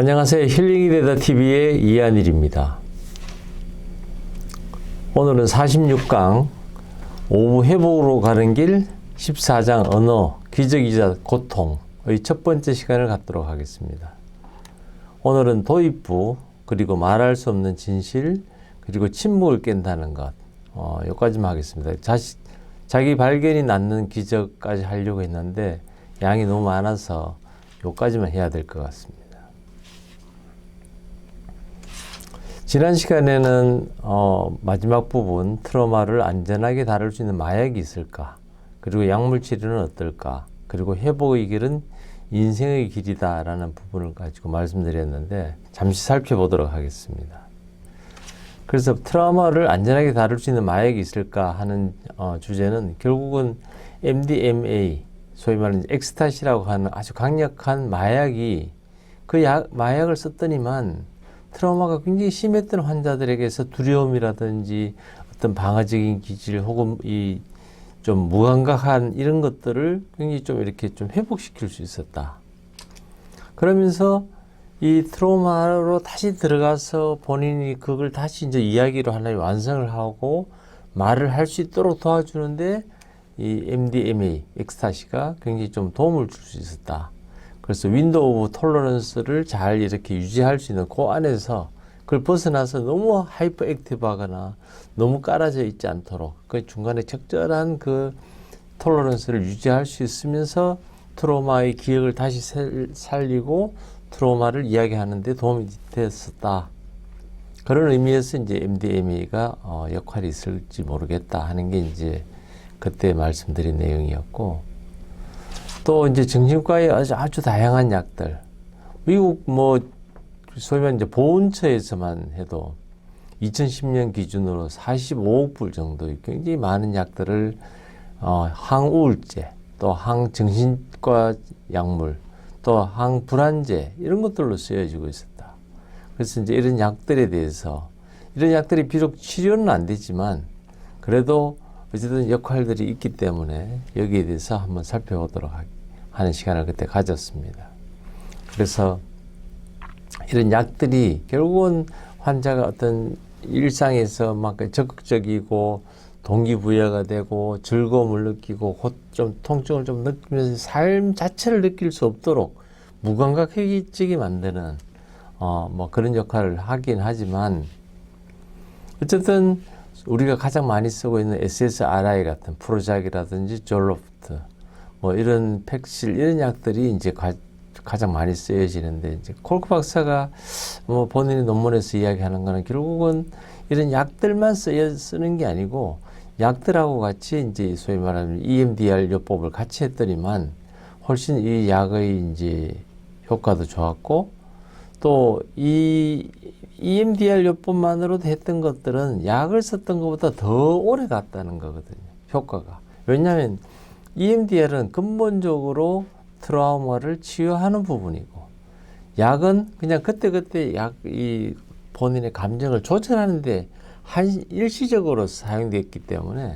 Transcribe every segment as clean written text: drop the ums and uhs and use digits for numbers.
안녕하세요. 힐링이 되다 TV의 이한일입니다. 오늘은 46강 오후 회복으로 가는 길 14장 언어, 기적이자 고통의 첫 번째 시간을 갖도록 하겠습니다. 오늘은 도입부, 그리고 말할 수 없는 진실, 그리고 침묵을 깬다는 것, 여기까지만 하겠습니다. 자기 발견이 낳는 기적까지 하려고 했는데 양이 너무 많아서 여기까지만 해야 될 것 같습니다. 지난 시간에는 마지막 부분 트라우마를 안전하게 다룰 수 있는 마약이 있을까, 그리고 약물 치료는 어떨까, 그리고 회복의 길은 인생의 길이다 라는 부분을 가지고 말씀드렸는데 잠시 살펴보도록 하겠습니다. 그래서 트라우마를 안전하게 다룰 수 있는 마약이 있을까 하는 주제는 결국은 MDMA, 소위 말하는 엑스타시라고 하는 아주 강력한 마약이 마약을 썼더니만 트라우마가 굉장히 심했던 환자들에게서 두려움이라든지 어떤 방어적인 기질 혹은 이 좀 무감각한 이런 것들을 굉장히 좀 이렇게 좀 회복시킬 수 있었다. 그러면서 이 트라우마로 다시 들어가서 본인이 그걸 다시 이제 이야기로 하나의 완성을 하고 말을 할 수 있도록 도와주는데 이 MDMA, 엑스타시가 굉장히 좀 도움을 줄 수 있었다. 그래서 윈도우 오브 톨러런스를 잘 이렇게 유지할 수 있는 그 안에서 그걸 벗어나서 너무 하이퍼 액티브하거나 너무 깔아져 있지 않도록 그 중간에 적절한 그 톨러런스를 유지할 수 있으면서 트라우마의 기억을 다시 살리고 트라우마를 이야기하는 데 도움이 됐었다. 그런 의미에서 이제 MDMA가 역할이 있을지 모르겠다 하는 게 이제 그때 말씀드린 내용이었고, 또 이제 정신과의 아주 다양한 약들, 미국 소위 말하는 이제 보훈처에서만 해도 2010년 기준으로 45억 불 정도의 굉장히 많은 약들을 항우울제, 또 항정신과 약물, 또 항불안제 이런 것들로 쓰여지고 있었다. 그래서 이제 이런 약들에 대해서, 이런 약들이 비록 치료는 안 되지만 그래도 어쨌든 역할들이 있기 때문에 여기에 대해서 한번 살펴보도록 하는 시간을 그때 가졌습니다. 그래서 이런 약들이 결국은 환자가 어떤 일상에서 막 적극적이고 동기부여가 되고 즐거움을 느끼고 좀 통증을 좀 느끼면서 삶 자체를 느낄 수 없도록 무감각해지게 만드는 그런 역할을 하긴 하지만, 어쨌든 우리가 가장 많이 쓰고 있는 SSRI 같은 프로작이라든지 졸로프트 이런 팩실 이런 약들이 이제 가장 많이 쓰여지는데, 이제 콜크 박사가 본인의 논문에서 이야기하는 거는 결국은 이런 약들만 쓰는 게 아니고 약들하고 같이 이제 소위 말하는 EMDR 요법을 같이 했더니만 훨씬 이 약의 이제 효과도 좋았고, 또 이 EMDR 요법만으로도 했던 것들은 약을 썼던 것보다 더 오래 갔다는 거거든요, 효과가. 왜냐하면 EMDR은 근본적으로 트라우마를 치유하는 부분이고, 약은 그냥 그때그때 이 본인의 감정을 조절하는데 일시적으로 사용됐기 때문에,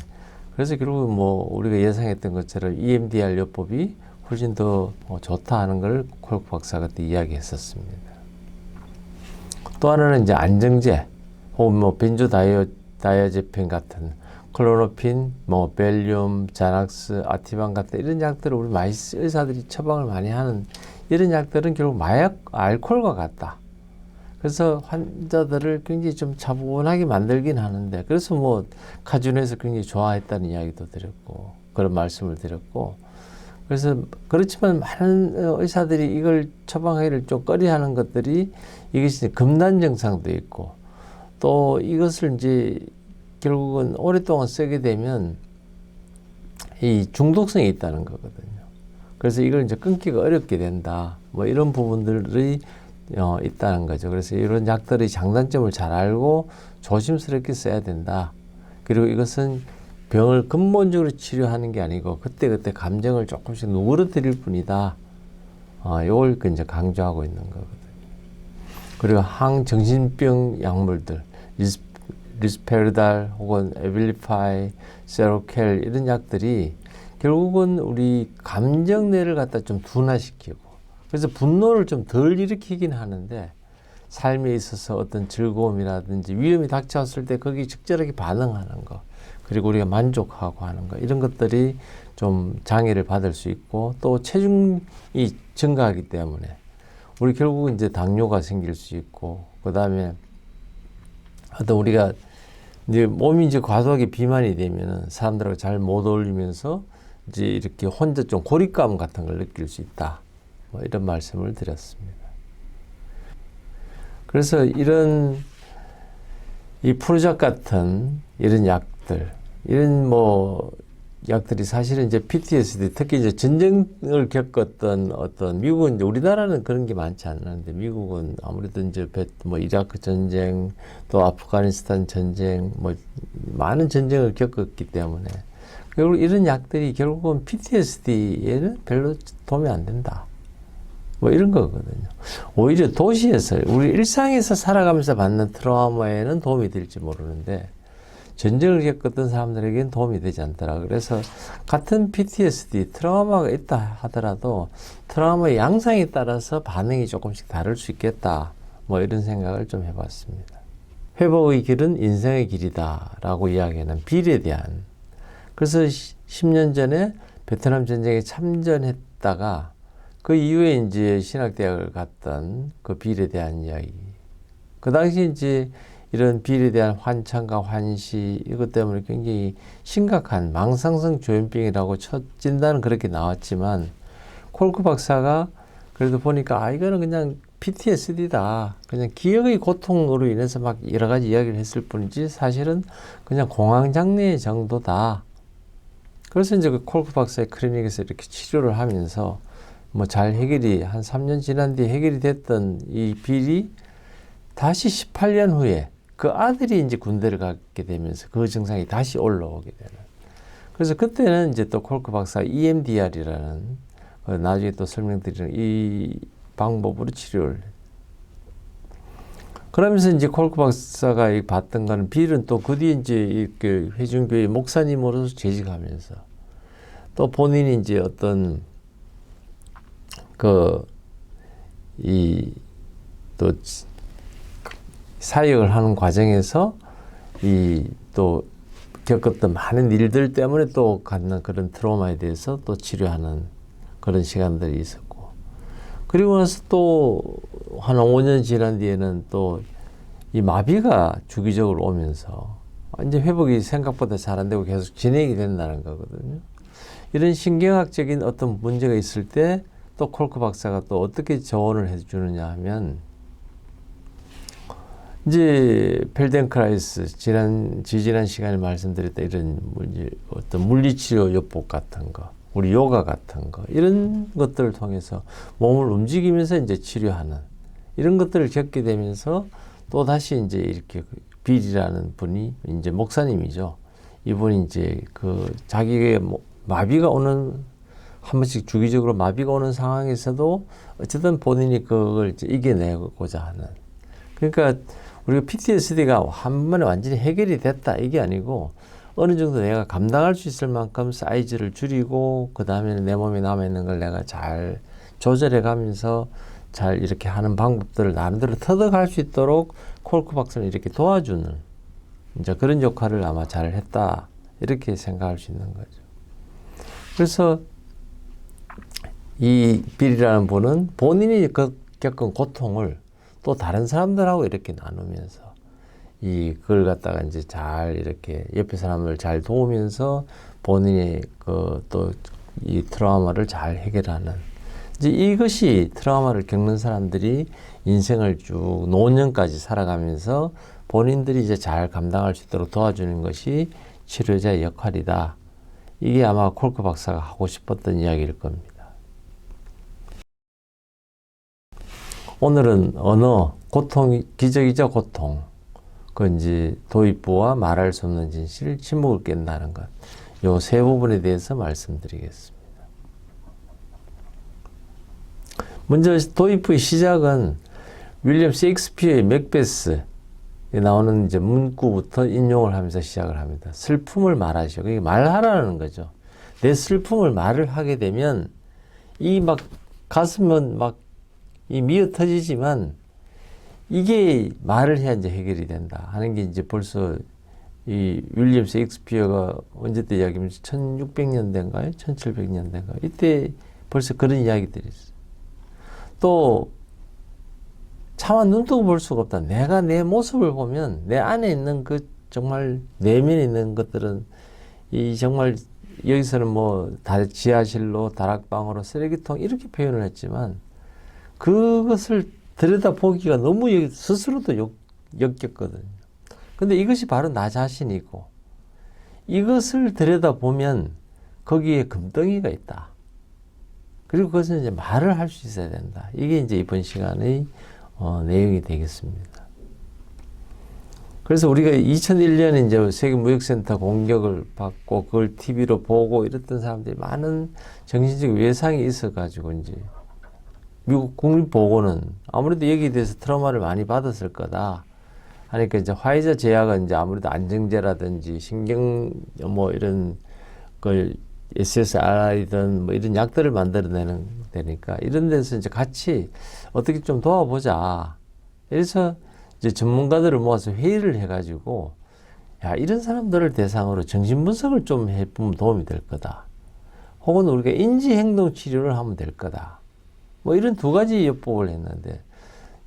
그래서 결국 우리가 예상했던 것처럼 EMDR 요법이 훨씬 더 좋다 하는 걸 콜크 박사가 그때 이야기했었습니다. 또 하나는 이제 안정제 혹은 벤조다이아제핀 같은 클로로핀, 벨륨, 자낙스, 아티반 같은 이런 약들을 우리 의사들이 처방을 많이 하는 이런 약들은 결국 마약, 알코올과 같다. 그래서 환자들을 굉장히 좀 차분하게 만들긴 하는데, 그래서 카준에서 굉장히 좋아했다는 이야기도 드렸고, 그런 말씀을 드렸고, 그래서 그렇지만 많은 의사들이 이걸 처방하기를 좀 꺼려하는 것들이, 이것이 금단 증상도 있고, 또 이것을 이제 결국은 오랫동안 쓰게 되면 이 중독성이 있다는 거거든요. 그래서 이걸 이제 끊기가 어렵게 된다. 이런 부분들이 있다는 거죠. 그래서 이런 약들의 장단점을 잘 알고 조심스럽게 써야 된다. 그리고 이것은 병을 근본적으로 치료하는 게 아니고 그때그때 감정을 조금씩 누그러뜨릴 뿐이다. 이걸 이제 강조하고 있는 거거든요. 그리고 항정신병 약물들, 리스페르달 혹은 에빌리파이, 세로켈 이런 약들이 결국은 우리 감정뇌를 갖다 좀 둔화시키고 그래서 분노를 좀 덜 일으키긴 하는데 삶에 있어서 어떤 즐거움이라든지 위험이 닥쳐왔을 때 거기 적절하게 반응하는 거, 그리고 우리가 만족하고 하는 거, 이런 것들이 좀 장애를 받을 수 있고, 또 체중이 증가하기 때문에 우리 결국은 이제 당뇨가 생길 수 있고, 그 다음에 어떤 우리가 이제 몸이 이제 과도하게 비만이 되면은 사람들하고 잘 못 어울리면서 이제 이렇게 혼자 좀 고립감 같은 걸 느낄 수 있다. 뭐 이런 말씀을 드렸습니다. 그래서 이런 이 프로작 같은 이런 약들, 이런 뭐 약들이 사실은 이제 PTSD, 특히 이제 전쟁을 겪었던 어떤, 미국은 이제 우리나라는 그런 게 많지 않는데 미국은 아무래도 이제 뭐 이라크 전쟁, 또 아프가니스탄 전쟁, 뭐 많은 전쟁을 겪었기 때문에 결국 이런 약들이 결국은 PTSD에는 별로 도움이 안 된다. 뭐 이런 거거든요. 오히려 도시에서 우리 일상에서 살아가면서 받는 트라우마에는 도움이 될지 모르는데 전쟁을 겪었던 사람들에게는 도움이 되지 않더라. 그래서 같은 PTSD, 트라우마가 있다 하더라도 트라우마의 양상에 따라서 반응이 조금씩 다를 수 있겠다. 뭐 이런 생각을 좀 해봤습니다. 회복의 길은 인생의 길이다라고 이야기하는 빌에 대한, 그래서 10년 전에 베트남 전쟁에 참전했다가 그 이후에 이제 신학대학을 갔던 그 빌에 대한 이야기. 그 당시 이제 이런 빌에 대한 환청과 환시, 이것 때문에 굉장히 심각한 망상성 조현병이라고 첫 진단은 그렇게 나왔지만, 콜크 박사가 그래도 보니까 이거는 그냥 PTSD다. 그냥 기억의 고통으로 인해서 막 여러 가지 이야기를 했을 뿐이지 사실은 그냥 공황장애 정도다. 그래서 이제 그 콜크 박사의 클리닉에서 이렇게 치료를 하면서 뭐 잘 해결이, 한 3년 지난 뒤에 해결이 됐던 이 빌이 다시 18년 후에 그 아들이 이제 군대를 가게 되면서 그 증상이 다시 올라오게 되는. 그래서 그때는 이제 또 콜크 박사가 EMDR이라는, 나중에 또 설명드리는 이 방법으로 치료를. 그러면서 이제 콜크 박사가 봤던 거는, 빌은 또 그 뒤에 이제 그 회중교회 목사님으로서 재직하면서 또 본인이 이제 어떤 또 사역을 하는 과정에서 또 겪었던 많은 일들 때문에 또 갖는 그런 트라우마에 대해서 또 치료하는 그런 시간들이 있었고, 그리고 나서 또 한 5년 지난 뒤에는 또 이 마비가 주기적으로 오면서 이제 회복이 생각보다 잘 안 되고 계속 진행이 된다는 거거든요. 이런 신경학적인 어떤 문제가 있을 때 또 콜크 박사가 또 어떻게 조언을 해주느냐 하면, 이제 펠덴크라이스, 지지난 시간에 말씀드렸던 이런 어떤 물리치료 요법 같은 거, 우리 요가 같은 거, 이런 것들을 통해서 몸을 움직이면서 이제 치료하는 이런 것들을 겪게 되면서 또 다시 이제 이렇게 빌이라는 분이 이제 목사님이죠. 이분이 이제 그 자기의 마비가 오는, 한 번씩 주기적으로 마비가 오는 상황에서도 어쨌든 본인이 그걸 이제 이겨내고자 하는. 그러니까 우리가 PTSD가 한 번에 완전히 해결이 됐다 이게 아니고, 어느 정도 내가 감당할 수 있을 만큼 사이즈를 줄이고, 그 다음에는 내 몸에 남아있는 걸 내가 잘 조절해 가면서 잘 이렇게 하는 방법들을 나름대로 터득할 수 있도록 콜크 박사는 이렇게 도와주는 이제 그런 역할을 아마 잘 했다, 이렇게 생각할 수 있는 거죠. 그래서 이 빌이라는 분은 본인이 겪은 고통을 또 다른 사람들하고 이렇게 나누면서 그걸 갖다가 이제 잘 이렇게 옆에 사람을 잘 도우면서 본인의 또 이 트라우마를 잘 해결하는, 이제 이것이 트라우마를 겪는 사람들이 인생을 쭉 노년까지 살아가면서 본인들이 이제 잘 감당할 수 있도록 도와주는 것이 치료자의 역할이다. 이게 아마 콜크 박사가 하고 싶었던 이야기일 겁니다. 오늘은 언어, 기적이자 고통, 이제 도입부와 말할 수 없는 진실, 침묵을 깬다는 것, 요 세 부분에 대해서 말씀드리겠습니다. 먼저 도입부의 시작은 윌리엄 셰익스피어의 맥베스에 나오는 이제 문구부터 인용을 하면서 시작을 합니다. 슬픔을 말하시오. 그게 말하라는 거죠. 내 슬픔을 말을 하게 되면 이 막 가슴은 막 이 미어 터지지만 이게 말을 해야 이제 해결이 된다 하는 게 이제 벌써 이 윌리엄 셰익스피어가 언제 때 이야기하면서 1600년대인가요? 1700년대인가요? 이때 벌써 그런 이야기들이 있어요. 또 차마 눈뜨고 볼 수가 없다. 내가 내 모습을 보면 내 안에 있는 그 정말 내면에 있는 것들은 이 정말 여기서는 뭐 지하실로 다락방으로 쓰레기통 이렇게 표현을 했지만 그것을 들여다보기가 너무 스스로도 역겹거든요. 근데 이것이 바로 나 자신이고 이것을 들여다보면 거기에 금덩이가 있다. 그리고 그것은 이제 말을 할 수 있어야 된다. 이게 이제 이번 시간의 내용이 되겠습니다. 그래서 우리가 2001년에 이제 세계무역센터 공격을 받고 그걸 TV로 보고 이랬던 사람들이 많은 정신적 외상이 있어가지고 이제 미국 국립보건은 아무래도 여기에 대해서 트라우마를 많이 받았을 거다. 하니까 이제 화이자 제약은 이제 아무래도 안정제라든지 신경 뭐 이런 걸 SSRI든 뭐 이런 약들을 만들어내는 되니까 이런 데서 이제 같이 어떻게 좀 도와보자. 그래서 이제 전문가들을 모아서 회의를 해가지고 야 이런 사람들을 대상으로 정신분석을 좀 해보면 도움이 될 거다. 혹은 우리가 인지행동 치료를 하면 될 거다. 뭐 이런 두 가지 요법을 했는데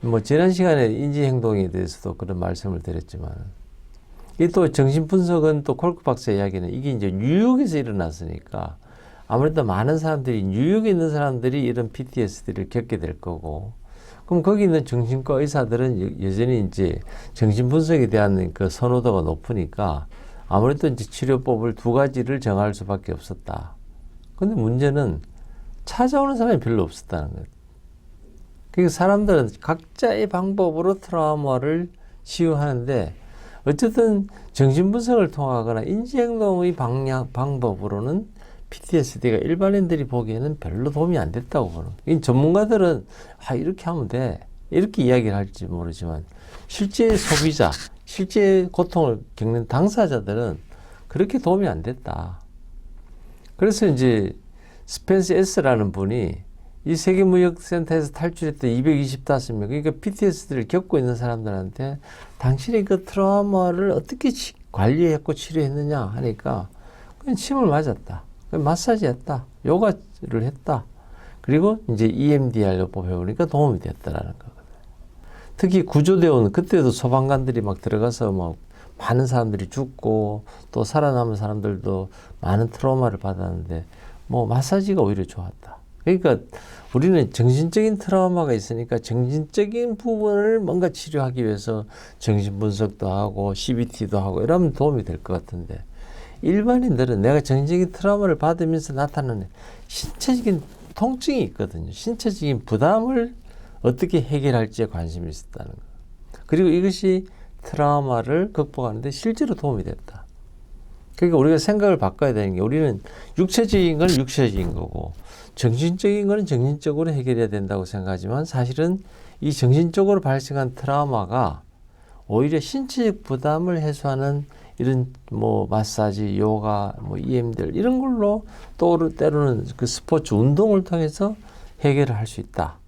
뭐 지난 시간에 인지행동에 대해서도 그런 말씀을 드렸지만 이 또 정신분석은 또 콜크 박사 이야기는 이게 이제 뉴욕에서 일어났으니까 아무래도 많은 사람들이 뉴욕에 있는 사람들이 이런 PTSD를 겪게 될 거고 그럼 거기 있는 정신과 의사들은 여전히 이제 정신분석에 대한 그 선호도가 높으니까 아무래도 이제 치료법을 두 가지를 정할 수밖에 없었다. 근데 문제는 찾아오는 사람이 별로 없었다는 거예요. 그러니까 사람들은 각자의 방법으로 트라우마를 치유하는데 어쨌든 정신분석을 통하거나 인지행동의 방법으로는 PTSD가 일반인들이 보기에는 별로 도움이 안 됐다고 보는 거예요. 전문가들은 이렇게 하면 돼 이렇게 이야기를 할지 모르지만 실제 소비자, 실제 고통을 겪는 당사자들은 그렇게 도움이 안 됐다. 그래서 이제 스펜스 S라는 분이 이 세계무역센터에서 탈출했던 225명, 그러니까 PTSD를 겪고 있는 사람들한테 당신이 그 트라우마를 어떻게 관리했고 치료했느냐 하니까 그냥 침을 맞았다. 마사지 했다. 요가를 했다. 그리고 이제 EMDR 요법 배우니까 도움이 됐다라는 거거든요. 특히 구조대원, 그때도 소방관들이 막 들어가서 막 많은 사람들이 죽고 또 살아남은 사람들도 많은 트라우마를 받았는데 뭐 마사지가 오히려 좋았다. 그러니까 우리는 정신적인 트라우마가 있으니까 정신적인 부분을 뭔가 치료하기 위해서 정신분석도 하고 CBT도 하고 이러면 도움이 될 것 같은데 일반인들은 내가 정신적인 트라우마를 받으면서 나타나는 신체적인 통증이 있거든요. 신체적인 부담을 어떻게 해결할지에 관심이 있었다는 거예요. 그리고 이것이 트라우마를 극복하는데 실제로 도움이 됐다. 그러니까 우리가 생각을 바꿔야 되는 게 우리는 육체적인 건 육체적인 거고 정신적인 건 정신적으로 해결해야 된다고 생각하지만 사실은 이 정신적으로 발생한 트라우마가 오히려 신체적 부담을 해소하는 이런 뭐 마사지, 요가, 뭐 EMDR 이런 걸로 또 때로는 그 스포츠 운동을 통해서 해결을 할 수 있다.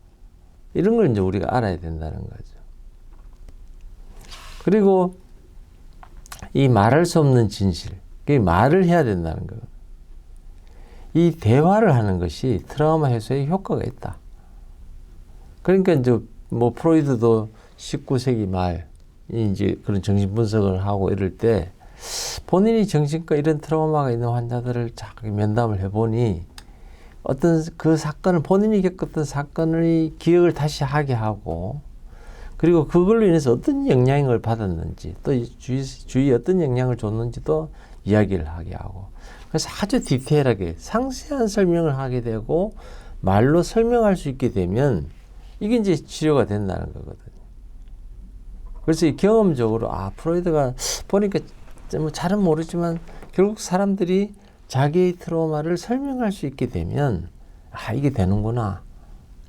이런 걸 이제 우리가 알아야 된다는 거죠. 그리고 이 말할 수 없는 진실, 그 말을 해야 된다는 거예요. 이 대화를 하는 것이 트라우마 해소에 효과가 있다. 그러니까 이제 뭐 프로이드도 19세기 말 이제 그런 정신 분석을 하고 이럴 때 본인이 정신과 이런 트라우마가 있는 환자들을 자꾸 면담을 해보니 어떤 그 사건을 본인이 겪었던 사건의 기억을 다시 하게 하고 그리고 그걸로 인해서 어떤 영향을 받았는지 또 주위에 어떤 영향을 줬는지도 이야기를 하게 하고 그래서 아주 디테일하게 상세한 설명을 하게 되고 말로 설명할 수 있게 되면 이게 이제 치료가 된다는 거거든요. 그래서 이 경험적으로 프로이드가 보니까 뭐 잘은 모르지만 결국 사람들이 자기의 트라우마를 설명할 수 있게 되면 이게 되는구나.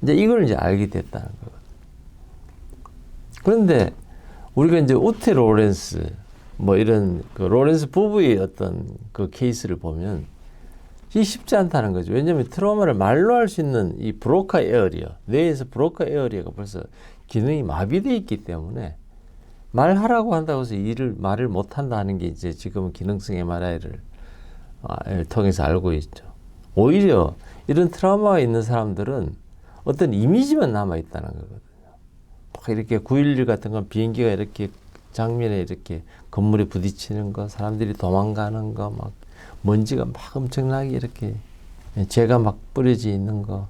이제 이걸 이제 알게 됐다는 거거든요. 그런데 우리가 이제 우테 로렌스 뭐 이런 그 로렌스 부부의 어떤 그 케이스를 보면 이 쉽지 않다는 거죠. 왜냐하면 트라우마를 말로 할 수 있는 이 브로카 에어리어, 뇌에서 브로카 에어리어가 벌써 기능이 마비되어 있기 때문에 말하라고 한다고 해서 말을 못한다 하는 게 이제 지금은 기능성 MRI를 통해서 알고 있죠. 오히려 이런 트라우마가 있는 사람들은 어떤 이미지만 남아있다는 거거든요. 막 이렇게 9.11 같은 건 비행기가 이렇게 장면에 이렇게 건물에 부딪히는 거, 사람들이 도망가는 거, 막 먼지가 막 엄청나게 이렇게 재가 막 뿌려져 있는 거,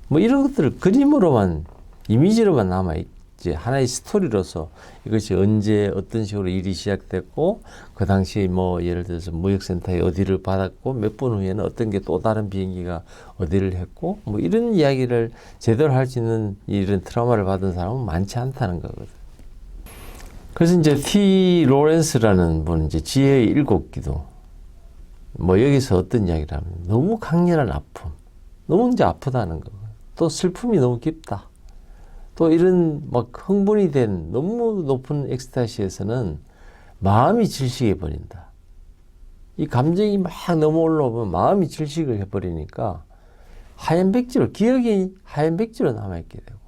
뭐 이런 것들을 그림으로만, 이미지로만 남아있지, 하나의 스토리로서 이것이 언제 어떤 식으로 일이 시작됐고 그 당시 뭐 예를 들어서 무역센터에 어디를 받았고 몇 분 후에는 어떤 게 또 다른 비행기가 어디를 했고 뭐 이런 이야기를 제대로 할 수 있는 이런 트라우마를 받은 사람은 많지 않다는 거거든. 그래서 이제 T. 로렌스라는 분은 이제 지혜의 일곱 기도, 뭐 여기서 어떤 이야기를 하면 너무 강렬한 아픔, 너무 이제 아프다는 거, 또 슬픔이 너무 깊다, 또 이런 막 흥분이 된 너무 높은 엑스타시에서는 마음이 질식해 버린다. 이 감정이 막 너무 올라오면 마음이 질식을 해버리니까 하얀 백지로, 기억이 하얀 백지로 남아있게 되고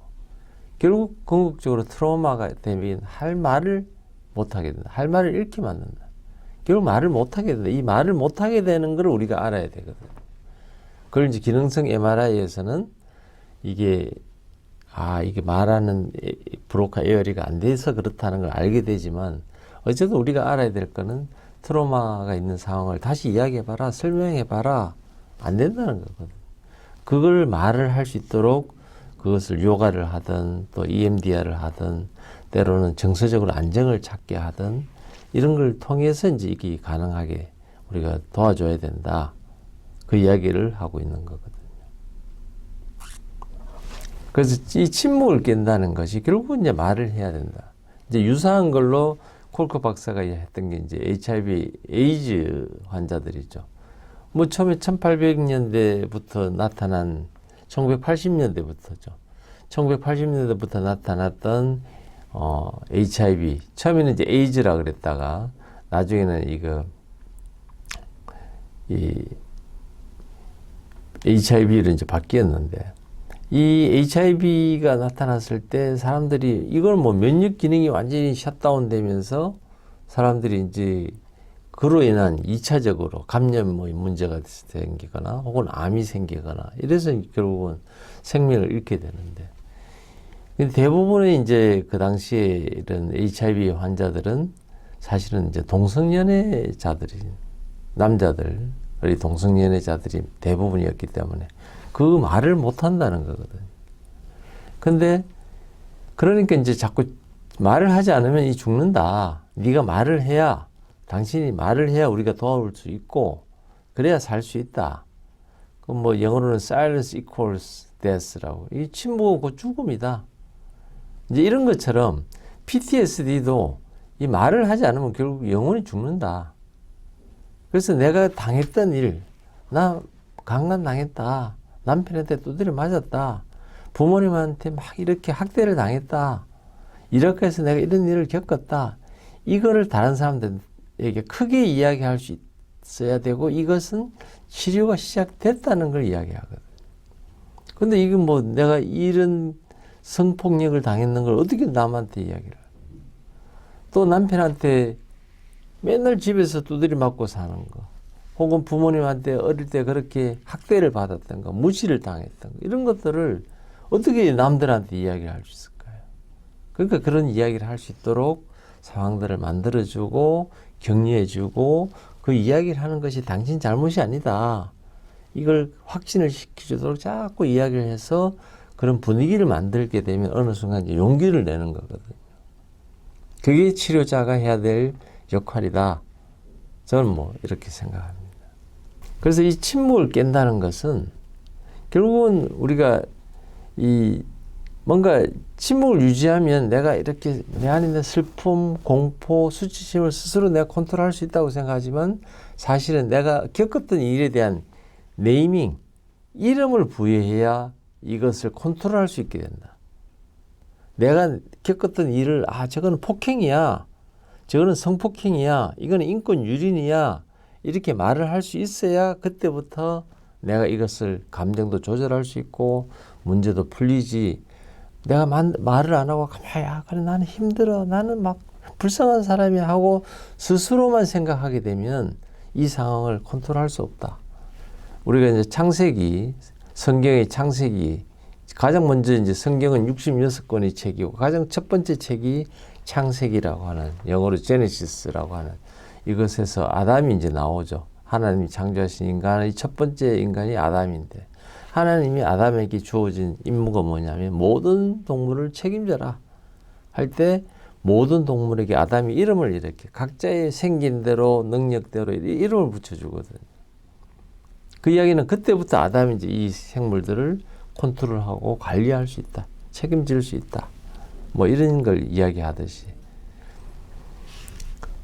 결국 궁극적으로 트라우마가 되면 할 말을 못하게 된다. 할 말을 잃게 만든다. 결국 말을 못하게 된다. 이 말을 못하게 되는 걸 우리가 알아야 되거든. 그걸 이제 기능성 MRI에서는 이게 말하는 브로카 에어리가 안 돼서 그렇다는 걸 알게 되지만 어쨌든 우리가 알아야 될 거는 트라우마가 있는 상황을 다시 이야기해봐라, 설명해봐라, 안 된다는 거거든. 그걸 말을 할 수 있도록 그것을 요가를 하든 또 EMDR을 하든 때로는 정서적으로 안정을 찾게 하든 이런 걸 통해서 이제 이게 가능하게 우리가 도와줘야 된다. 그 이야기를 하고 있는 거거든요. 그래서 이 침묵을 깬다는 것이 결국은 이제 말을 해야 된다. 이제 유사한 걸로 콜커 박사가 했던 게 이제 HIV, 에이즈 환자들이죠. 뭐 처음에 1800년대부터 나타난 1980년대부터죠. 1980년대부터 나타났던 HIV, 처음에는 이제 에이즈라 그랬다가 나중에는 이 HIV로 이제 바뀌었는데, 이 HIV가 나타났을 때 사람들이 이걸 뭐 면역 기능이 완전히 셧다운 되면서 사람들이 이제 그로 인한 2차적으로 감염 문제가 생기거나 혹은 암이 생기거나 이래서 결국은 생명을 잃게 되는데, 대부분의 이제 그 당시에 이런 HIV 환자들은 사실은 이제 동성연애자들이, 남자들이 동성연애자들이 대부분이었기 때문에 그 말을 못 한다는 거거든요. 근데 그러니까 이제 자꾸 말을 하지 않으면 이 죽는다. 네가 말을 해야, 당신이 말을 해야 우리가 도와줄 수 있고 그래야 살 수 있다. 그 뭐 영어로는 silence equals death라고. 이 침묵은 곧 죽음이다. 이제 이런 것처럼 PTSD도 이 말을 하지 않으면 결국 영원히 죽는다. 그래서 내가 당했던 일, 나 강간 당했다. 남편한테 두드려 맞았다. 부모님한테 막 이렇게 학대를 당했다. 이렇게 해서 내가 이런 일을 겪었다. 이거를 다른 사람들에게 크게 이야기할 수 있어야 되고, 이것은 치료가 시작됐다는 걸 이야기하거든. 근데 이건 뭐 내가 이런 성폭력을 당했는 걸 어떻게 남한테 이야기를 해. 또 남편한테 맨날 집에서 두드려 맞고 사는 거, 혹은 부모님한테 어릴 때 그렇게 학대를 받았던 거, 무시를 당했던 거, 이런 것들을 어떻게 남들한테 이야기를 할 수 있을까요? 그러니까 그런 이야기를 할 수 있도록 상황들을 만들어주고 격려해주고 그 이야기를 하는 것이 당신 잘못이 아니다. 이걸 확신을 시켜주도록 자꾸 이야기를 해서 그런 분위기를 만들게 되면 어느 순간 이제 용기를 내는 거거든요. 그게 치료자가 해야 될 역할이다. 저는 뭐 이렇게 생각합니다. 그래서 이 침묵을 깬다는 것은 결국은 우리가 이 뭔가 침묵을 유지하면 내가 이렇게 내 안에 있는 슬픔, 공포, 수치심을 스스로 내가 컨트롤할 수 있다고 생각하지만 사실은 내가 겪었던 일에 대한 네이밍, 이름을 부여해야 이것을 컨트롤할 수 있게 된다. 내가 겪었던 일을 저거는 폭행이야. 저거는 성폭행이야. 이거는 인권 유린이야. 이렇게 말을 할 수 있어야 그때부터 내가 이것을 감정도 조절할 수 있고 문제도 풀리지. 내가 말을 안 하고 가만히 그래 나는 힘들어 나는 막 불쌍한 사람이 하고 스스로만 생각하게 되면 이 상황을 컨트롤할 수 없다. 우리가 이제 창세기 성경의 창세기 가장 먼저 이제 성경은 66권의 책이고 가장 첫 번째 책이 창세기라고 하는 영어로 제네시스라고 하는 이것에서 아담이 이제 나오죠. 하나님이 창조하신 인간의 첫 번째 인간이 아담인데 하나님이 아담에게 주어진 임무가 뭐냐면 모든 동물을 책임져라 할 때 모든 동물에게 아담이 이름을 이렇게 각자의 생긴 대로 능력대로 이름을 붙여주거든요. 그 이야기는 그때부터 아담이 이제 이 생물들을 컨트롤하고 관리할 수 있다. 책임질 수 있다. 뭐 이런 걸 이야기하듯이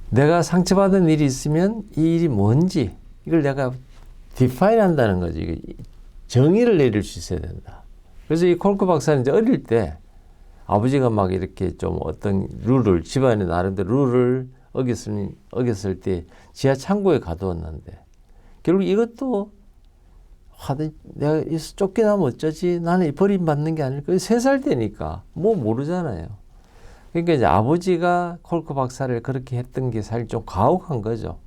내가 상처받은 일이 있으면 이 일이 뭔지 이걸 내가 디파인 한다는 거지. 정의를 내릴 수 있어야 된다. 그래서 이 콜크 박사는 이제 어릴 때 아버지가 막 이렇게 좀 어떤 룰을 집안의 나름대로 룰을 어겼을 때 지하 창고에 가두었는데 결국 이것도 내가 쫓겨나면 어쩌지? 나는 버림받는 게 아닐까? 3살 때니까 뭐 모르잖아요. 그러니까 이제 아버지가 콜크 박사를 그렇게 했던 게 사실 좀 가혹한 거죠.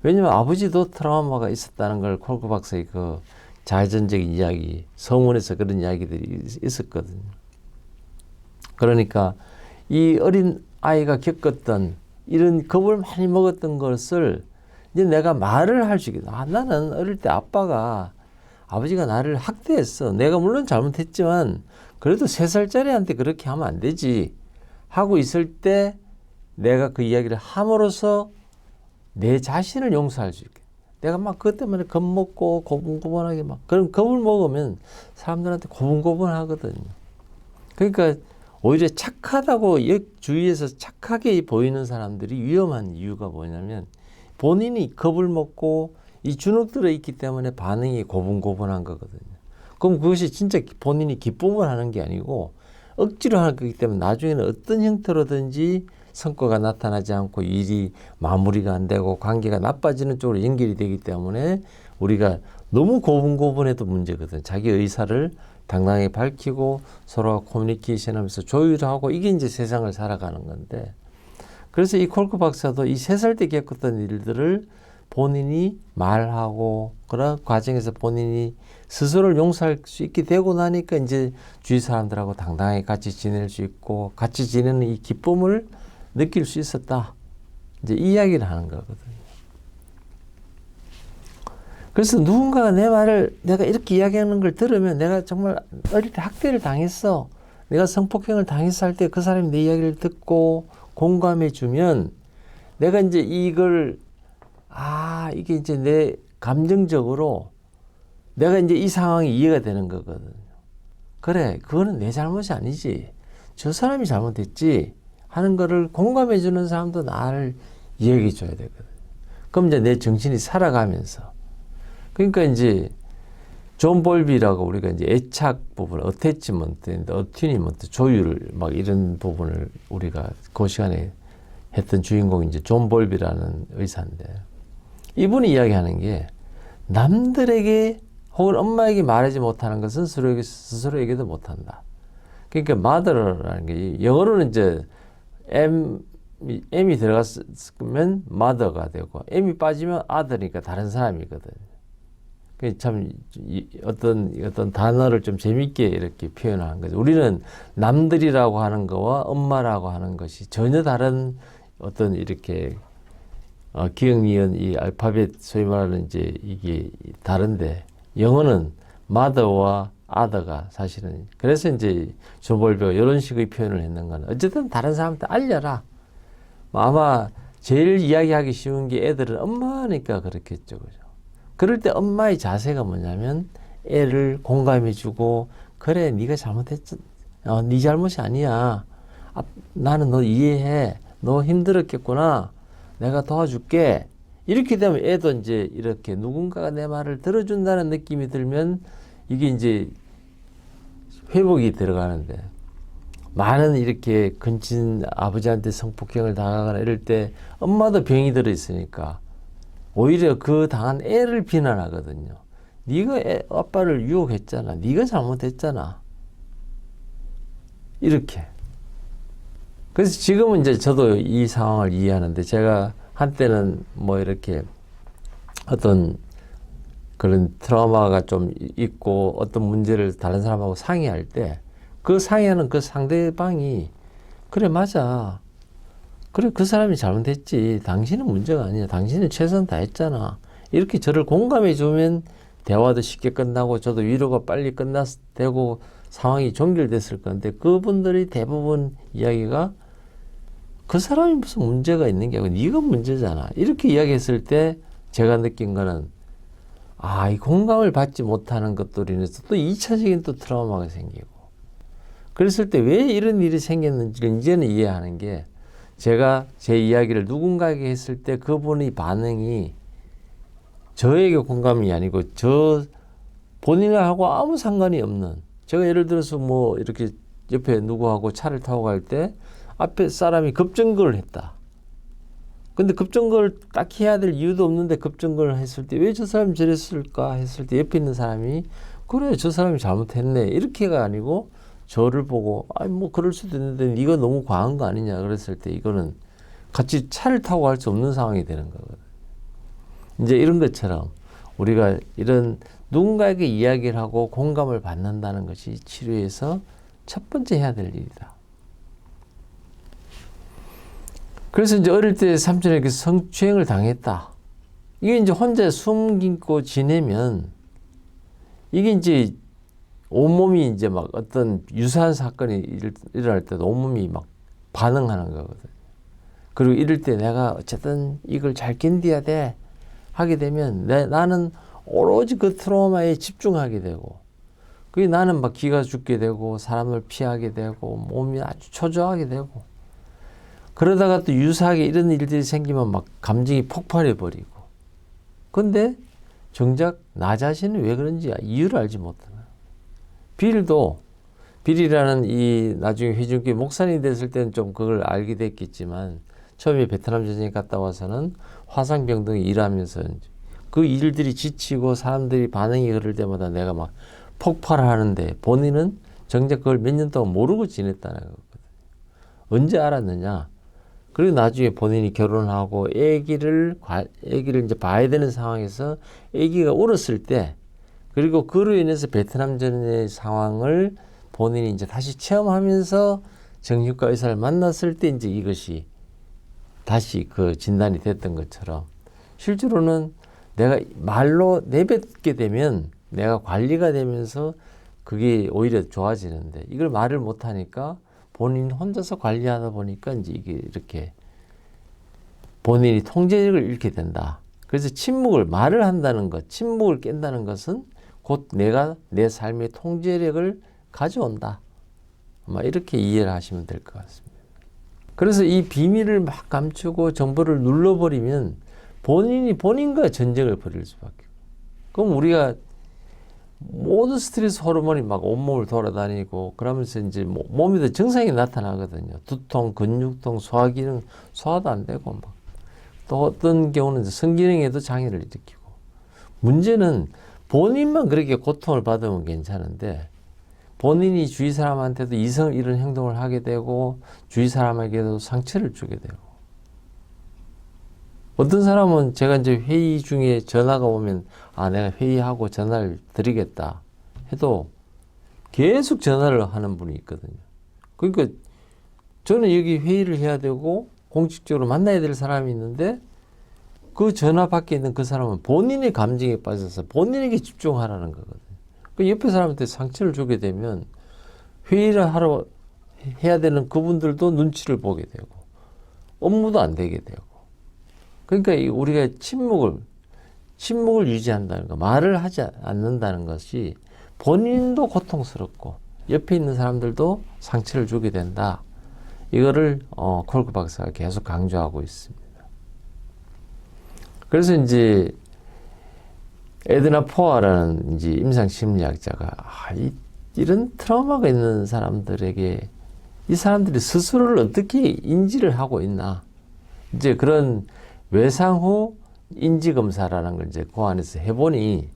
왜냐면 아버지도 트라우마가 있었다는 걸 콜크 박사의 그 자전적인 이야기, 서문에서 그런 이야기들이 있었거든요. 그러니까 이 어린 아이가 겪었던 이런 겁을 많이 먹었던 것을 이제 내가 말을 할 수 있겠다. 나는 어릴 때 아버지가 나를 학대했어. 내가 물론 잘못했지만 그래도 3살짜리한테 그렇게 하면 안 되지 하고 있을 때 내가 그 이야기를 함으로써 내 자신을 용서할 수 있게. 내가 막 그것 때문에 겁먹고 고분고분하게 막 그런 겁을 먹으면 사람들한테 고분고분하거든요. 그러니까 오히려 착하다고 주위에서 착하게 보이는 사람들이 위험한 이유가 뭐냐면 본인이 겁을 먹고 이 주눅들어 있기 때문에 반응이 고분고분한 거거든요. 그럼 그것이 진짜 본인이 기쁨을 하는 게 아니고 억지로 하는 거기 때문에 나중에는 어떤 형태로든지 성과가 나타나지 않고 일이 마무리가 안 되고 관계가 나빠지는 쪽으로 연결이 되기 때문에 우리가 너무 고분고분해도 문제거든. 자기 의사를 당당하게 밝히고 서로가 커뮤니케이션 하면서 조율하고 이게 이제 세상을 살아가는 건데 그래서 이 콜크 박사도 이 3살 때 겪었던 일들을 본인이 말하고 그런 과정에서 본인이 스스로를 용서할 수 있게 되고 나니까 이제 주위 사람들하고 당당하게 같이 지낼 수 있고 같이 지내는 이 기쁨을 느낄 수 있었다. 이제 이 이야기를 하는 거거든요. 그래서 누군가가 내 말을 내가 이렇게 이야기하는 걸 들으면 내가 정말 어릴 때 학대를 당했어. 내가 성폭행을 당했어 할 때 그 사람이 내 이야기를 듣고 공감해 주면 내가 이제 이걸 이게 이제 내 감정적으로 내가 이제 이 상황이 이해가 되는 거거든요. 그래, 그거는 내 잘못이 아니지. 저 사람이 잘못했지 하는 거를 공감해 주는 사람도 나를 이야기해 줘야 되거든요. 그럼 이제 내 정신이 살아가면서 그러니까 이제 존 볼비라고 우리가 이제 애착 부분, 어태치먼트, 어튜니먼트, 조율 막 이런 부분을 우리가 그 시간에 했던 주인공이 이제 존 볼비라는 의사인데 이분이 이야기하는 게 남들에게 혹은 엄마에게 말하지 못하는 것은 스스로에게도 못한다. 그러니까 mother라는 게 영어로는 이제 M이 들어갔으면 mother가 되고 M이 빠지면 other니까 다른 사람이거든요. 참 어떤 단어를 좀 재밌게 이렇게 표현하는 거죠. 우리는 남들이라고 하는 거와 엄마라고 하는 것이 전혀 다른 어떤 이렇게 기억, 니은, 이 알파벳 소위 말하는 이제 이게 다른데 영어는 mother와 other가 사실은 그래서 이제 존 볼비가 이런 식의 표현을 했는 거는 어쨌든 다른 사람한테 알려라. 아마 제일 이야기하기 쉬운 게 애들은 엄마니까 그렇겠죠, 그죠? 그럴 때 엄마의 자세가 뭐냐면 애를 공감해주고 그래 네가 잘못했지 네 잘못이 아니야 나는 너 이해해 너 힘들었겠구나 내가 도와줄게 이렇게 되면 애도 이제 이렇게 누군가가 내 말을 들어준다는 느낌이 들면 이게 이제 회복이 들어가는데 많은 이렇게 근친 아버지한테 성폭행을 당하거나 이럴 때 엄마도 병이 들어 있으니까 오히려 그 당한 애를 비난하거든요. 네가 아빠를 유혹했잖아. 네가 잘못했잖아. 이렇게. 그래서 지금은 이제 저도 이 상황을 이해하는데, 제가 한때는 뭐 이렇게 어떤 그런 트라우마가 좀 있고 어떤 문제를 다른 사람하고 상의할 때 그 상의하는 그 상대방이 그래 맞아. 그래 그 사람이 잘못했지. 당신은 문제가 아니야. 당신은 최선 다했잖아. 이렇게 저를 공감해 주면 대화도 쉽게 끝나고 저도 위로가 빨리 되고 상황이 종결됐을 건데, 그분들이 대부분 이야기가 그 사람이 무슨 문제가 있는 게 아니고 네가 문제잖아. 이렇게 이야기했을 때 제가 느낀 거는, 이 공감을 받지 못하는 것들로 인해서 또 2차적인 또 트라우마가 생기고, 그랬을 때 왜 이런 일이 생겼는지를 이제는 이해하는 게, 제가 제 이야기를 누군가에게 했을 때 그분의 반응이 저에게 공감이 아니고 본인하고 아무 상관이 없는, 제가 예를 들어서 뭐 이렇게 옆에 누구하고 차를 타고 갈 때 앞에 사람이 급정거를 했다. 근데 급정거를 딱히 해야 될 이유도 없는데 급정거를 했을 때 왜 저 사람이 저랬을까 했을 때 옆에 있는 사람이 그래 저 사람이 잘못했네 이렇게가 아니고 저를 보고 뭐 그럴 수도 있는데 네가 너무 과한 거 아니냐 그랬을 때 이거는 같이 차를 타고 갈 수 없는 상황이 되는 거거든. 이제 이런 것처럼 우리가 이런 누군가에게 이야기를 하고 공감을 받는다는 것이 치료에서 첫 번째 해야 될 일이다. 그래서 이제 어릴 때 삼촌에게 성추행을 당했다. 이게 이제 혼자 숨기고 지내면 이게 이제 온몸이 이제 막 어떤 유사한 사건이 일어날 때도 온몸이 막 반응하는 거거든. 그리고 이럴 때 내가 어쨌든 이걸 잘 견뎌야 돼 하게 되면 나는 오로지 그 트라우마에 집중하게 되고, 그게 나는 막 기가 죽게 되고 사람을 피하게 되고 몸이 아주 초조하게 되고, 그러다가 또 유사하게 이런 일들이 생기면 막 감정이 폭발해 버리고. 근데 정작 나 자신은 왜 그런지 이유를 알지 못하는 거야. 빌이라는 이 나중에 회중교회 목사님이 됐을 때는 좀 그걸 알게 됐겠지만, 처음에 베트남 전쟁에 갔다 와서는 화상병 등 일하면서 그 일들이 지치고 사람들이 반응이 그럴 때마다 내가 막 폭발하는데 본인은 정작 그걸 몇 년 동안 모르고 지냈다는 거거든요. 언제 알았느냐? 그리고 나중에 본인이 결혼하고 아기를 이제 봐야 되는 상황에서 아기가 울었을 때, 그리고 그로 인해서 베트남전의 상황을 본인이 이제 다시 체험하면서 정신과 의사를 만났을 때 이제 이것이 다시 그 진단이 됐던 것처럼, 실제로는 내가 말로 내뱉게 되면 내가 관리가 되면서 그게 오히려 좋아지는데, 이걸 말을 못하니까 본인 혼자서 관리하다 보니까 이제 이게 이렇게 본인이 통제력을 잃게 된다. 그래서 말을 한다는 것, 침묵을 깬다는 것은 곧 내가 내 삶의 통제력을 가져온다. 이렇게 이해를 하시면 될 것 같습니다. 그래서 이 비밀을 막 감추고 정보를 눌러버리면 본인과 전쟁을 벌일 수밖에 없고, 그럼 우리가 모든 스트레스 호르몬이 막 온몸을 돌아다니고 그러면서 이제 몸에도 증상이 나타나거든요. 두통, 근육통, 소화기능, 소화도 안 되고 막. 또 어떤 경우는 성기능에도 장애를 일으키고. 문제는 본인만 그렇게 고통을 받으면 괜찮은데 본인이 주위 사람한테도 이런 행동을 하게 되고 주위 사람에게도 상처를 주게 되고. 어떤 사람은 제가 이제 회의 중에 전화가 오면 내가 회의하고 전화를 드리겠다 해도 계속 전화를 하는 분이 있거든요. 그러니까 저는 여기 회의를 해야 되고 공식적으로 만나야 될 사람이 있는데 그 전화 밖에 있는 그 사람은 본인의 감정에 빠져서 본인에게 집중하라는 거거든요. 그 옆에 사람한테 상처를 주게 되면 회의를 해야 되는 그분들도 눈치를 보게 되고 업무도 안 되게 되고. 그러니까 우리가 침묵을 유지한다는 거, 말을 하지 않는다는 것이 본인도 고통스럽고 옆에 있는 사람들도 상처를 주게 된다. 이거를 콜크 박사가 계속 강조하고 있습니다. 그래서 이제 에드나 포아라는 이제 임상 심리학자가 이런 트라우마가 있는 사람들에게 이 사람들이 스스로를 어떻게 인지를 하고 있나, 이제 그런 외상 후 인지검사라는 걸 이제 그 안에서 해보니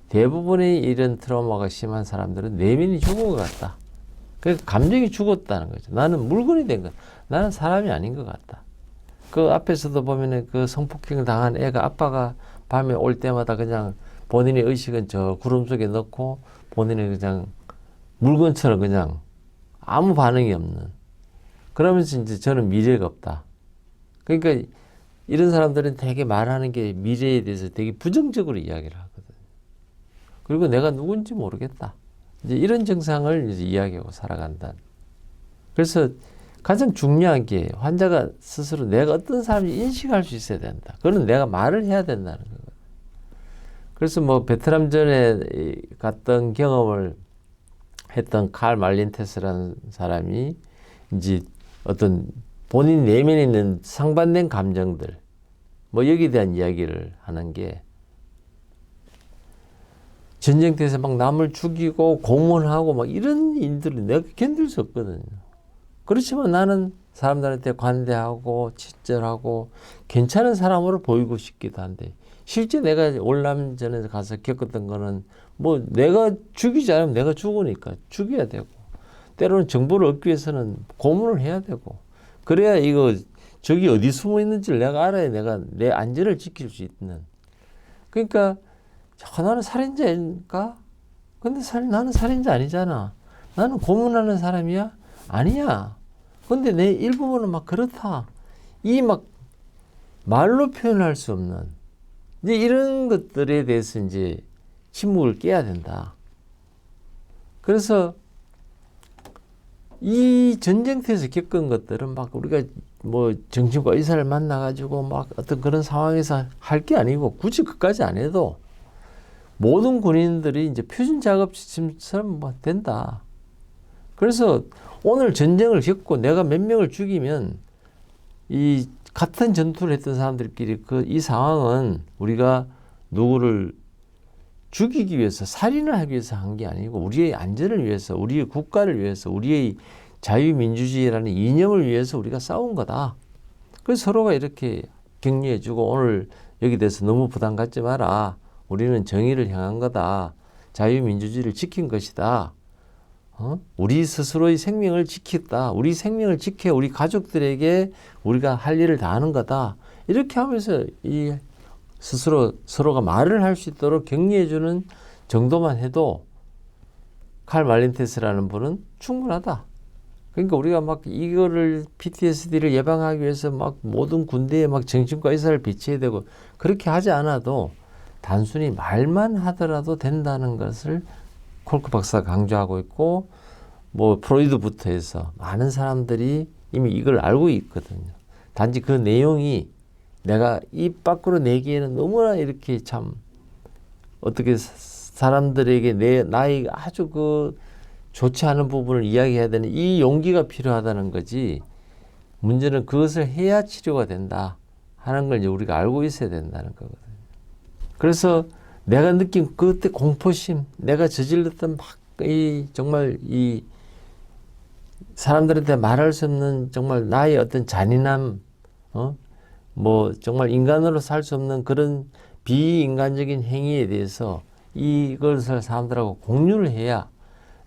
대부분의 이런 트라우마가 심한 사람들은 내면이 죽은 것 같다. 그러니까 감정이 죽었다는 거죠. 나는 물건이 된 것, 나는 사람이 아닌 것 같다. 그 앞에서도 보면은 그 성폭행 당한 애가 아빠가 밤에 올 때마다 그냥 본인의 의식은 저 구름 속에 넣고 본인은 그냥 물건처럼 그냥 아무 반응이 없는. 그러면서 이제 저는 미래가 없다. 그러니까 이런 사람들은 되게 말하는 게 미래에 대해서 되게 부정적으로 이야기를 하거든. 그리고 내가 누군지 모르겠다. 이제 이런 증상을 이제 이야기하고 살아간다. 그래서 가장 중요한 게 환자가 스스로 내가 어떤 사람인지 인식할 수 있어야 된다. 그거는 내가 말을 해야 된다는 거거든. 그래서 뭐 베트남전에 갔던 경험을 했던 칼 말린테스라는 사람이 이제 어떤 본인 내면에 있는 상반된 감정들, 뭐 여기에 대한 이야기를 하는 게 전쟁터에서 막 남을 죽이고 고문하고 막 이런 일들을 내가 견딜 수 없거든요. 그렇지만 나는 사람들한테 관대하고 친절하고 괜찮은 사람으로 보이고 싶기도 한데 실제 내가 월남전에 가서 겪었던 거는 뭐 내가 죽이지 않으면 내가 죽으니까 죽여야 되고 때로는 정보를 얻기 위해서는 고문을 해야 되고 그래야 이거 적이 어디 숨어 있는지를 내가 알아야 내가 내 안전을 지킬 수 있는. 그러니까 나는 살인자인가? 근데 나는 살인자 아니잖아. 나는 고문하는 사람이야? 아니야. 근데 내 일부분은 막 그렇다. 이 막 말로 표현할 수 없는 이제 이런 것들에 대해서 이제 침묵을 깨야 된다. 그래서 이 전쟁터에서 겪은 것들은 막 우리가 뭐 정신과 의사를 만나가지고 막 어떤 그런 상황에서 할 게 아니고 굳이 그까지 안 해도 모든 군인들이 이제 표준 작업처럼 뭐 된다. 그래서 오늘 전쟁을 겪고 내가 몇 명을 죽이면 이 같은 전투를 했던 사람들끼리 이 상황은 우리가 누구를 죽이기 위해서 살인을 하기 위해서 한 게 아니고 우리의 안전을 위해서 우리의 국가를 위해서 우리의 자유민주주의라는 이념을 위해서 우리가 싸운 거다. 그래서 서로가 이렇게 격려해 주고 오늘 여기 대해서 너무 부담 갖지 마라. 우리는 정의를 향한 거다. 자유민주주의를 지킨 것이다. 우리 스스로의 생명을 지켰다. 우리 생명을 지켜 우리 가족들에게 우리가 할 일을 다 하는 거다. 이렇게 하면서 이 스스로 서로가 말을 할 수 있도록 격려해 주는 정도만 해도 칼 말린테스라는 분은 충분하다. 그러니까 우리가 막 이거를 PTSD를 예방하기 위해서 막 모든 군대에 막 정신과 의사를 배치해야 되고 그렇게 하지 않아도 단순히 말만 하더라도 된다는 것을 콜크 박사가 강조하고 있고 뭐 프로이드부터 해서 많은 사람들이 이미 이걸 알고 있거든요. 단지 그 내용이 내가 입 밖으로 내기에는 너무나 이렇게 참 어떻게 사람들에게 나의 아주 그 좋지 않은 부분을 이야기해야 되는 이 용기가 필요하다는 거지. 문제는 그것을 해야 치료가 된다 하는 걸 이제 우리가 알고 있어야 된다는 거거든요. 그래서 내가 느낀 그때 공포심, 내가 저질렀던 정말 이 사람들한테 말할 수 없는 정말 나의 어떤 잔인함, 뭐 정말 인간으로 살 수 없는 그런 비인간적인 행위에 대해서 이것을 사람들하고 공유를 해야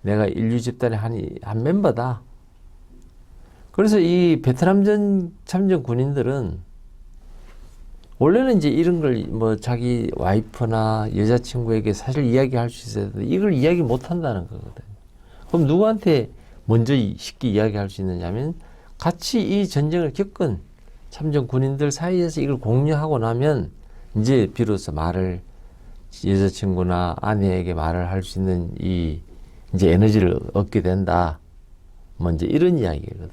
내가 인류 집단의 한 멤버다. 그래서 이 베트남전 참전 군인들은 원래는 이제 이런 걸 뭐 자기 와이프나 여자친구에게 사실 이야기할 수 있어야 되는데 이걸 이야기 못 한다는 거거든요. 그럼 누구한테 먼저 쉽게 이야기할 수 있느냐면 같이 이 전쟁을 겪은 참전 군인들 사이에서 이걸 공유하고 나면 이제 비로소 말을 여자친구나 아내에게 말을 할 수 있는 이 이제 에너지를 얻게 된다. 뭐 이제 이런 이야기거든요.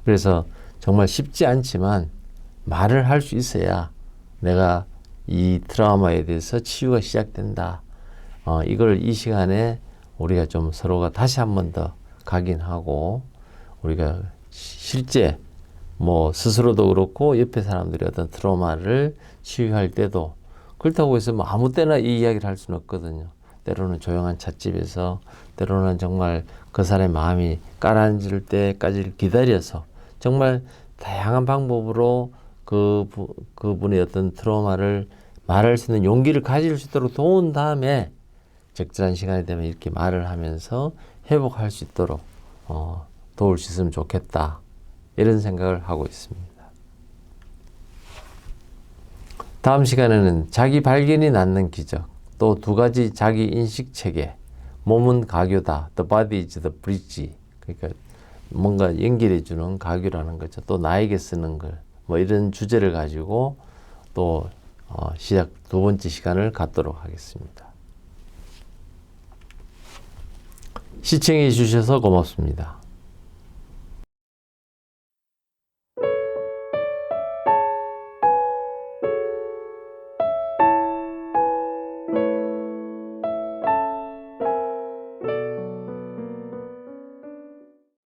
그래서 정말 쉽지 않지만 말을 할 수 있어야 내가 이 트라우마에 대해서 치유가 시작된다. 이걸 이 시간에 우리가 좀 서로가 다시 한 번 더 각인하고 우리가 실제 뭐 스스로도 그렇고 옆에 사람들이 어떤 트라우마를 치유할 때도 그렇다고 해서 뭐 아무 때나 이 이야기를 할 수는 없거든요. 때로는 조용한 찻집에서 때로는 정말 그 사람의 마음이 가라앉을 때까지 기다려서 정말 다양한 방법으로 그분의 어떤 트라우마를 말할 수 있는 용기를 가질 수 있도록 도운 다음에 적절한 시간이 되면 이렇게 말을 하면서 회복할 수 있도록 도울 수 있으면 좋겠다. 이런 생각을 하고 있습니다. 다음 시간에는 자기 발견이 낳는 기적, 또 두 가지 자기 인식 체계, 몸은 가교다, the body is the bridge. 그러니까 뭔가 연결해주는 가교라는 거죠. 또 나에게 쓰는 걸, 뭐 이런 주제를 가지고 또 시작 두 번째 시간을 갖도록 하겠습니다. 시청해 주셔서 고맙습니다.